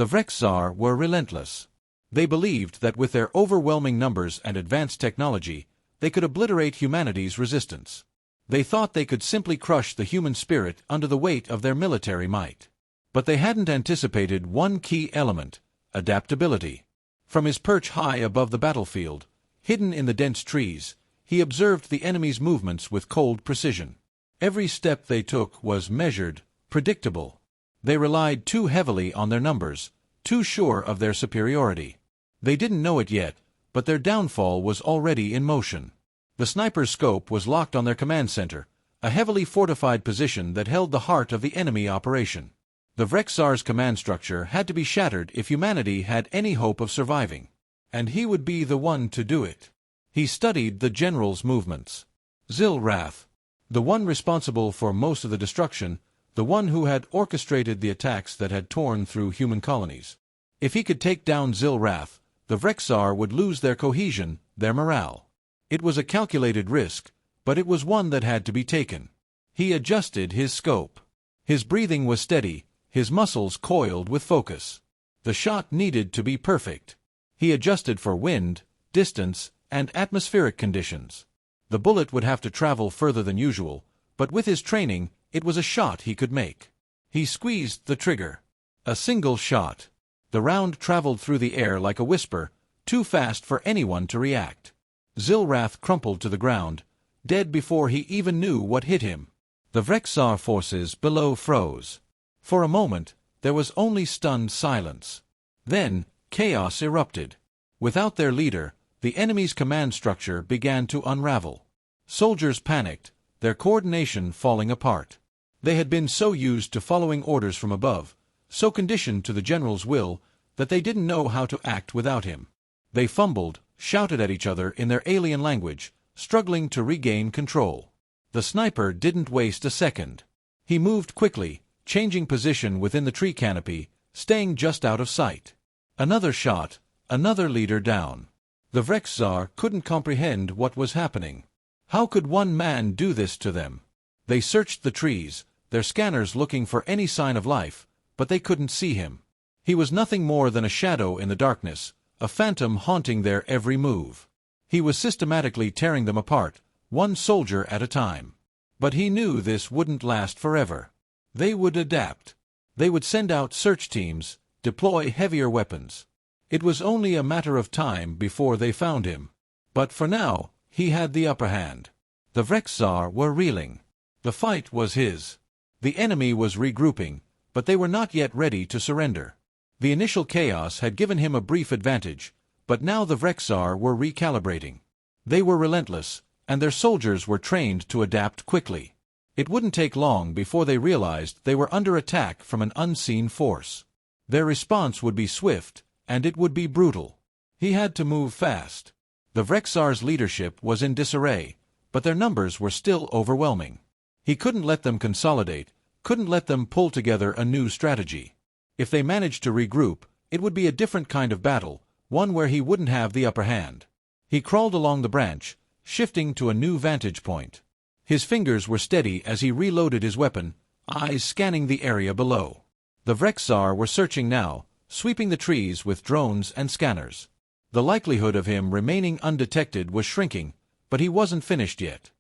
The Vrex'Zar were relentless. They believed that with their overwhelming numbers and advanced technology, they could obliterate humanity's resistance. They thought they could simply crush the human spirit under the weight of their military might. But they hadn't anticipated one key element: adaptability. From his perch high above the battlefield, hidden in the dense trees, he observed the enemy's movements with cold precision. Every step they took was measured, predictable. They relied too heavily on their numbers, too sure of their superiority. They didn't know it yet, but their downfall was already in motion. The sniper's scope was locked on their command center, a heavily fortified position that held the heart of the enemy operation. The Vrex'Zar's command structure had to be shattered if humanity had any hope of surviving. And he would be the one to do it. He studied the general's movements. Zilrath, the one responsible for most of the destruction, the one who had orchestrated the attacks that had torn through human colonies. If he could take down Zilrath, the Vrex'Zar would lose their cohesion, their morale. It was a calculated risk, but it was one that had to be taken. He adjusted his scope. His breathing was steady, his muscles coiled with focus. The shot needed to be perfect. He adjusted for wind, distance, and atmospheric conditions. The bullet would have to travel further than usual, but with his training, it was a shot he could make. He squeezed the trigger. A single shot. The round traveled through the air like a whisper, too fast for anyone to react. Zilrath crumpled to the ground, dead before he even knew what hit him. The Vrex'Zar forces below froze. For a moment, there was only stunned silence. Then, chaos erupted. Without their leader, the enemy's command structure began to unravel. Soldiers panicked, their coordination falling apart. They had been so used to following orders from above, so conditioned to the general's will, that they didn't know how to act without him. They fumbled, shouted at each other in their alien language, struggling to regain control. The sniper didn't waste a second. He moved quickly, changing position within the tree canopy, staying just out of sight. Another shot, another leader down. The Vrex'Zar couldn't comprehend what was happening. How could one man do this to them? They searched the trees, their scanners looking for any sign of life, but they couldn't see him. He was nothing more than a shadow in the darkness, a phantom haunting their every move. He was systematically tearing them apart, one soldier at a time. But he knew this wouldn't last forever. They would adapt. They would send out search teams, deploy heavier weapons. It was only a matter of time before they found him. But for now, he had the upper hand. The Vrex'Zar were reeling. The fight was his. The enemy was regrouping, but they were not yet ready to surrender. The initial chaos had given him a brief advantage, but now the Vrex'Zar were recalibrating. They were relentless, and their soldiers were trained to adapt quickly. It wouldn't take long before they realized they were under attack from an unseen force. Their response would be swift, and it would be brutal. He had to move fast. The Vrex'Zar's leadership was in disarray, but their numbers were still overwhelming. He couldn't let them consolidate, couldn't let them pull together a new strategy. If they managed to regroup, it would be a different kind of battle, one where he wouldn't have the upper hand. He crawled along the branch, shifting to a new vantage point. His fingers were steady as he reloaded his weapon, eyes scanning the area below. The Vrex'Zar were searching now, sweeping the trees with drones and scanners. The likelihood of him remaining undetected was shrinking, but he wasn't finished yet.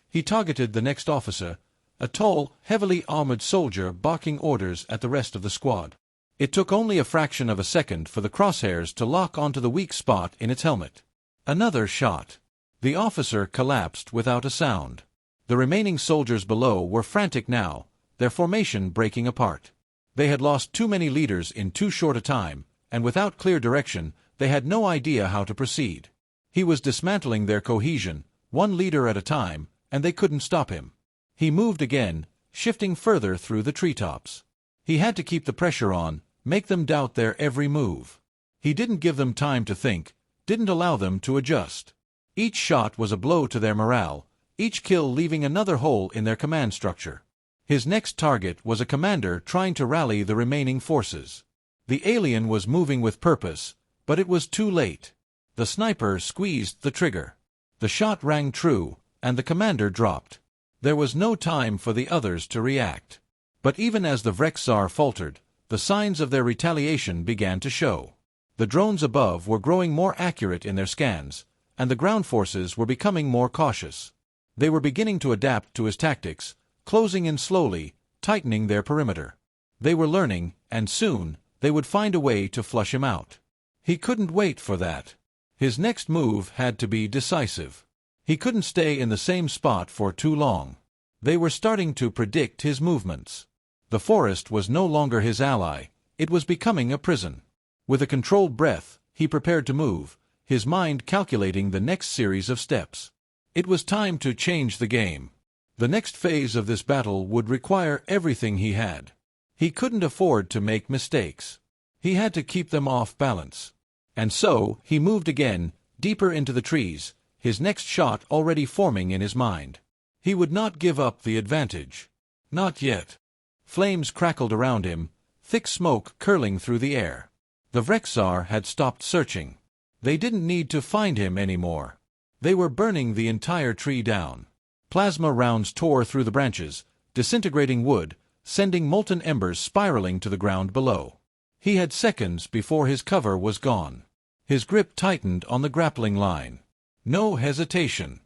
He targeted the next officer, a tall, heavily armored soldier barking orders at the rest of the squad. It took only a fraction of a second for the crosshairs to lock onto the weak spot in its helmet. Another shot. The officer collapsed without a sound. The remaining soldiers below were frantic now, their formation breaking apart. They had lost too many leaders in too short a time, and without clear direction, they had no idea how to proceed. He was dismantling their cohesion, one leader at a time, and they couldn't stop him. He moved again, shifting further through the treetops. He had to keep the pressure on, make them doubt their every move. He didn't give them time to think, didn't allow them to adjust. Each shot was a blow to their morale, each kill leaving another hole in their command structure. His next target was a commander trying to rally the remaining forces. The alien was moving with purpose, but it was too late. The sniper squeezed the trigger. The shot rang true, and the commander dropped. There was no time for the others to react. But even as the Vrex'Zar faltered, the signs of their retaliation began to show. The drones above were growing more accurate in their scans, and the ground forces were becoming more cautious. They were beginning to adapt to his tactics, closing in slowly, tightening their perimeter. They were learning, and soon, they would find a way to flush him out. He couldn't wait for that. His next move had to be decisive. He couldn't stay in the same spot for too long. They were starting to predict his movements. The forest was no longer his ally, it was becoming a prison. With a controlled breath, he prepared to move, his mind calculating the next series of steps. It was time to change the game. The next phase of this battle would require everything he had. He couldn't afford to make mistakes. He had to keep them off balance. And so, he moved again, deeper into the trees, his next shot already forming in his mind. He would not give up the advantage. Not yet. Flames crackled around him, thick smoke curling through the air. The Vrex'Zar had stopped searching. They didn't need to find him anymore. They were burning the entire tree down. Plasma rounds tore through the branches, disintegrating wood, sending molten embers spiraling to the ground below. He had seconds before his cover was gone. His grip tightened on the grappling line. No hesitation.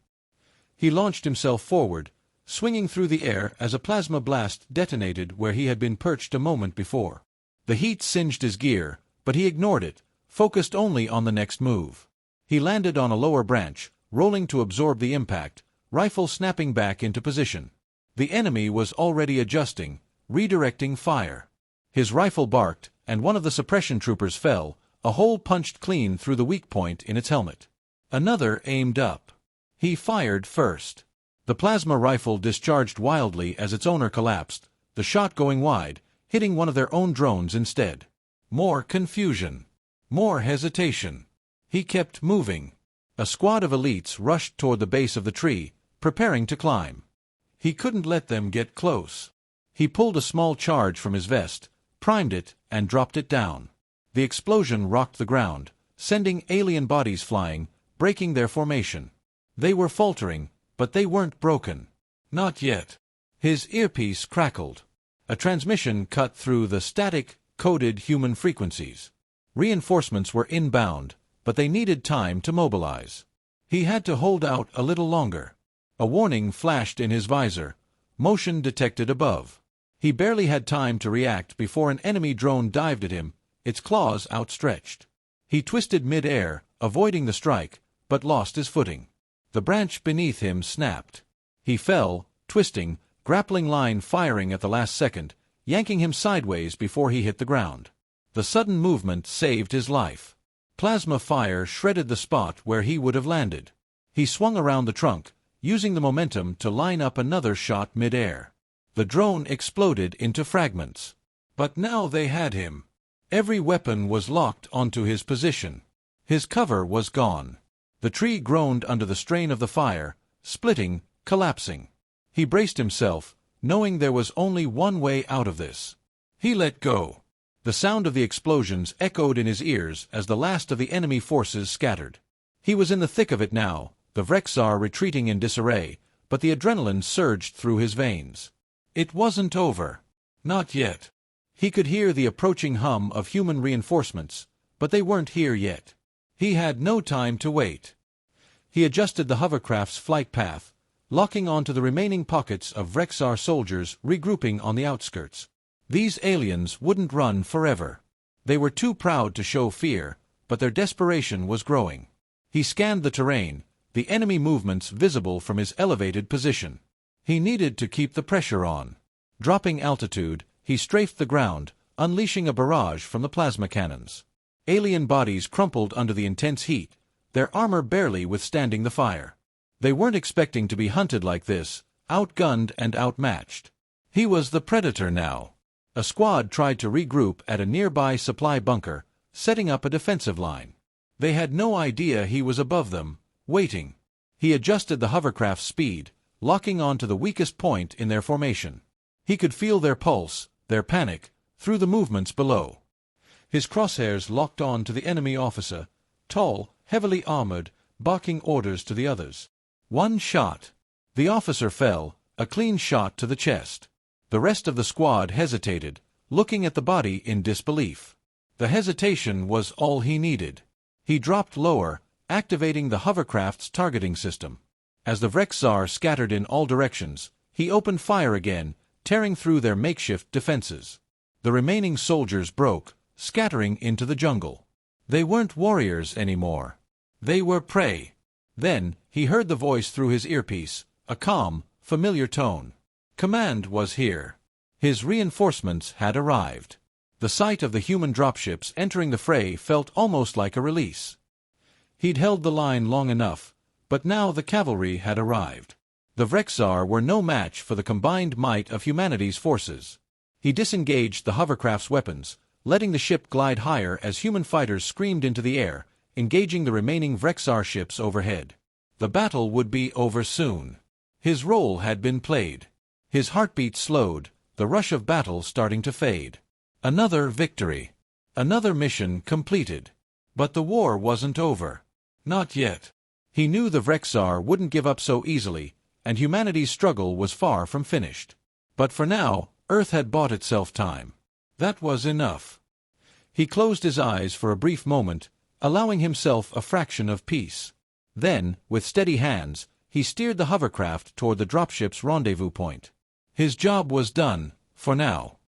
He launched himself forward, swinging through the air as a plasma blast detonated where he had been perched a moment before. The heat singed his gear, but he ignored it, focused only on the next move. He landed on a lower branch, rolling to absorb the impact, rifle snapping back into position. The enemy was already adjusting, redirecting fire. His rifle barked, and one of the suppression troopers fell, a hole punched clean through the weak point in its helmet. Another aimed up. He fired first. The plasma rifle discharged wildly as its owner collapsed, the shot going wide, hitting one of their own drones instead. More confusion. More hesitation. He kept moving. A squad of elites rushed toward the base of the tree, preparing to climb. He couldn't let them get close. He pulled a small charge from his vest, primed it, and dropped it down. The explosion rocked the ground, sending alien bodies flying, breaking their formation. They were faltering, but they weren't broken. Not yet. His earpiece crackled. A transmission cut through the static, coded human frequencies. Reinforcements were inbound, but they needed time to mobilize. He had to hold out a little longer. A warning flashed in his visor. Motion detected above. He barely had time to react before an enemy drone dived at him, its claws outstretched. He twisted mid-air, avoiding the strike, but lost his footing. The branch beneath him snapped. He fell, twisting, grappling line firing at the last second, yanking him sideways before he hit the ground. The sudden movement saved his life. Plasma fire shredded the spot where he would have landed. He swung around the trunk, using the momentum to line up another shot mid-air. The drone exploded into fragments. But now they had him. Every weapon was locked onto his position. His cover was gone. The tree groaned under the strain of the fire, splitting, collapsing. He braced himself, knowing there was only one way out of this. He let go. The sound of the explosions echoed in his ears as the last of the enemy forces scattered. He was in the thick of it now, the Vrex'Zar retreating in disarray, but the adrenaline surged through his veins. It wasn't over. Not yet. He could hear the approaching hum of human reinforcements, but they weren't here yet. He had no time to wait. He adjusted the hovercraft's flight path, locking onto the remaining pockets of Vrex'Zar soldiers regrouping on the outskirts. These aliens wouldn't run forever. They were too proud to show fear, but their desperation was growing. He scanned the terrain, the enemy movements visible from his elevated position. He needed to keep the pressure on. Dropping altitude, he strafed the ground, unleashing a barrage from the plasma cannons. Alien bodies crumpled under the intense heat, their armor barely withstanding the fire. They weren't expecting to be hunted like this, outgunned and outmatched. He was the predator now. A squad tried to regroup at a nearby supply bunker, setting up a defensive line. They had no idea he was above them, waiting. He adjusted the hovercraft's speed, locking on to the weakest point in their formation. He could feel their pulse, their panic, through the movements below. His crosshairs locked on to the enemy officer, tall, heavily armored, barking orders to the others. One shot. The officer fell, a clean shot to the chest. The rest of the squad hesitated, looking at the body in disbelief. The hesitation was all he needed. He dropped lower, activating the hovercraft's targeting system. As the Vrex'Zar scattered in all directions, he opened fire again, tearing through their makeshift defenses. The remaining soldiers broke, scattering into the jungle. They weren't warriors anymore. They were prey. Then, he heard the voice through his earpiece, a calm, familiar tone. Command was here. His reinforcements had arrived. The sight of the human dropships entering the fray felt almost like a release. He'd held the line long enough, but now the cavalry had arrived. The Vrex'Zar were no match for the combined might of humanity's forces. He disengaged the hovercraft's weapons, letting the ship glide higher as human fighters screamed into the air, engaging the remaining Vrex'Zar ships overhead. The battle would be over soon. His role had been played. His heartbeat slowed, the rush of battle starting to fade. Another victory. Another mission completed. But the war wasn't over. Not yet. He knew the Vrex'Zar wouldn't give up so easily, and humanity's struggle was far from finished. But for now, Earth had bought itself time. That was enough. He closed his eyes for a brief moment, allowing himself a fraction of peace. Then, with steady hands, he steered the hovercraft toward the dropship's rendezvous point. His job was done, for now.